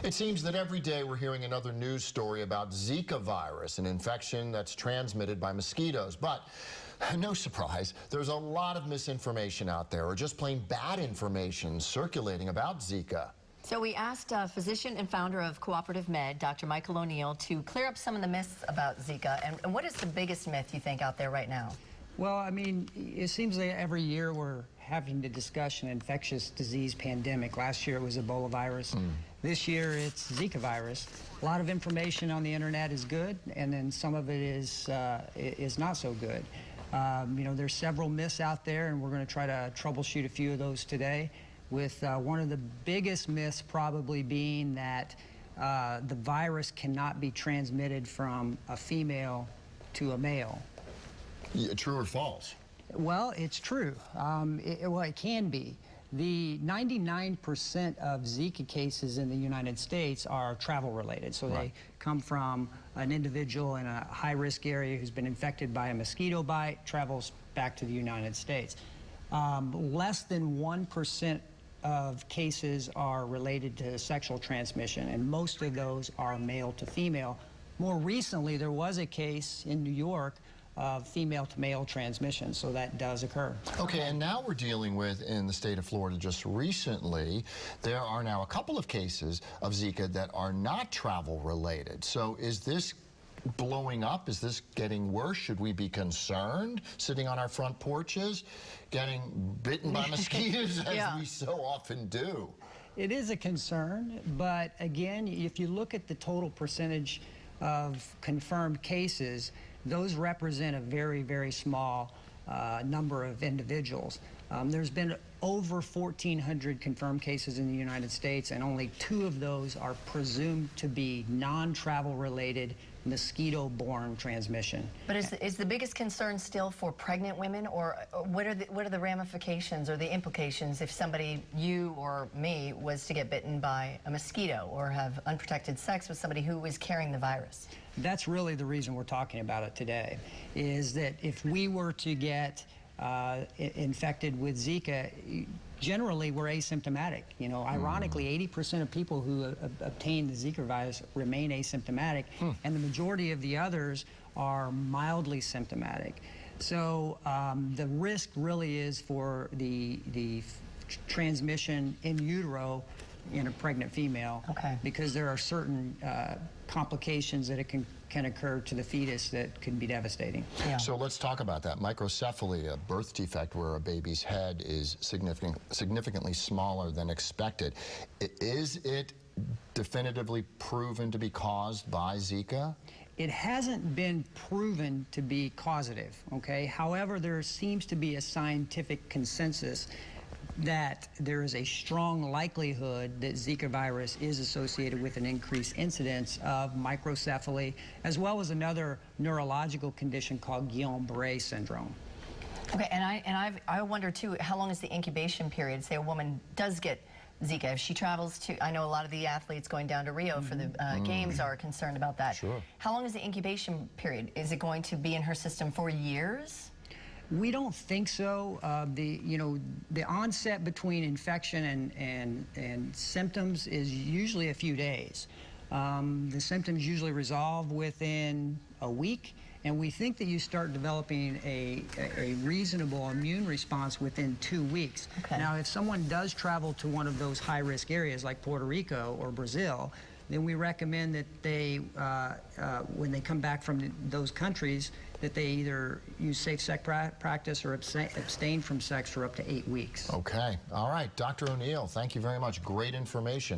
It seems that every day we're hearing another news story about Zika virus, an infection that's transmitted by mosquitoes. But no surprise, there's a lot of misinformation out there, or just plain bad information circulating about Zika. So we asked physician and founder of Cooperative Med, Dr. Michael O'Neill, to clear up some of the myths about Zika. And what is the biggest myth you think out there right now? Well, I mean, it seems that every year we're having to discuss an infectious disease pandemic. Last year it was Ebola virus. This year it's Zika virus. A lot of information on the internet is good, and then some of it is not so good. You know, there's several myths out there, and we're going to try to troubleshoot a few of those today, with one of the biggest myths probably being that the virus cannot be transmitted from a female to a male. Yeah, true or false? Well, it's true. Well, it can be. The 99% of Zika cases in the United States are travel-related. So they come from an individual in a high-risk area who's been infected by a mosquito bite, travels back to the United States. Less than 1% of cases are related to sexual transmission, and most of those are male to female. More recently, there was a case in New York of female-to-male transmission, so that does occur. Okay, and now we're dealing with, in the state of Florida just recently, there are now a couple of cases of Zika that are not travel-related. So is this blowing up? Is this getting worse? Should we be concerned, sitting on our front porches, getting bitten by mosquitoes, as we so often do? It is a concern, but again, if you look at the total percentage of confirmed cases, those represent a very, very small number of individuals. There's been over 1,400 confirmed cases in the United States, and only 2 of those are presumed to be non-travel related mosquito-borne transmission. But is the biggest concern still for pregnant women, or what are the ramifications or the implications if somebody, you or me, was to get bitten by a mosquito or have unprotected sex with somebody who is carrying the virus? That's really the reason we're talking about it today, is that if we were to get infected with Zika, generally we're asymptomatic. You know, ironically, 80% of people who obtain the Zika virus remain asymptomatic, and the majority of the others are mildly symptomatic. So the risk really is for the transmission in utero in a pregnant female, because there are certain complications that can occur to the fetus that can be devastating. So let's talk about that. Microcephaly, a birth defect where a baby's head is significantly smaller than expected. Is it definitively proven to be caused by Zika? It hasn't been proven to be causative, okay? However, there seems to be a scientific consensus that there is a strong likelihood that Zika virus is associated with an increased incidence of microcephaly, as well as another neurological condition called Guillain-Barré syndrome. Okay, and I wonder too, how long is the incubation period? Say a woman does get Zika, if she travels to, I know a lot of the athletes going down to Rio for the games are concerned about that. Sure. How long is the incubation period? Is it going to be in her system for years? We don't think so. The onset between infection and symptoms is usually a few days. The symptoms usually resolve within a week, and we think that you start developing a reasonable immune response within 2 weeks. Now, if someone does travel to one of those high-risk areas like Puerto Rico or Brazil, then we recommend that they, when they come back from those countries, that they either use safe sex practice or abstain from sex for up to 8 weeks. Okay. All right. Dr. O'Neill, thank you very much. Great information.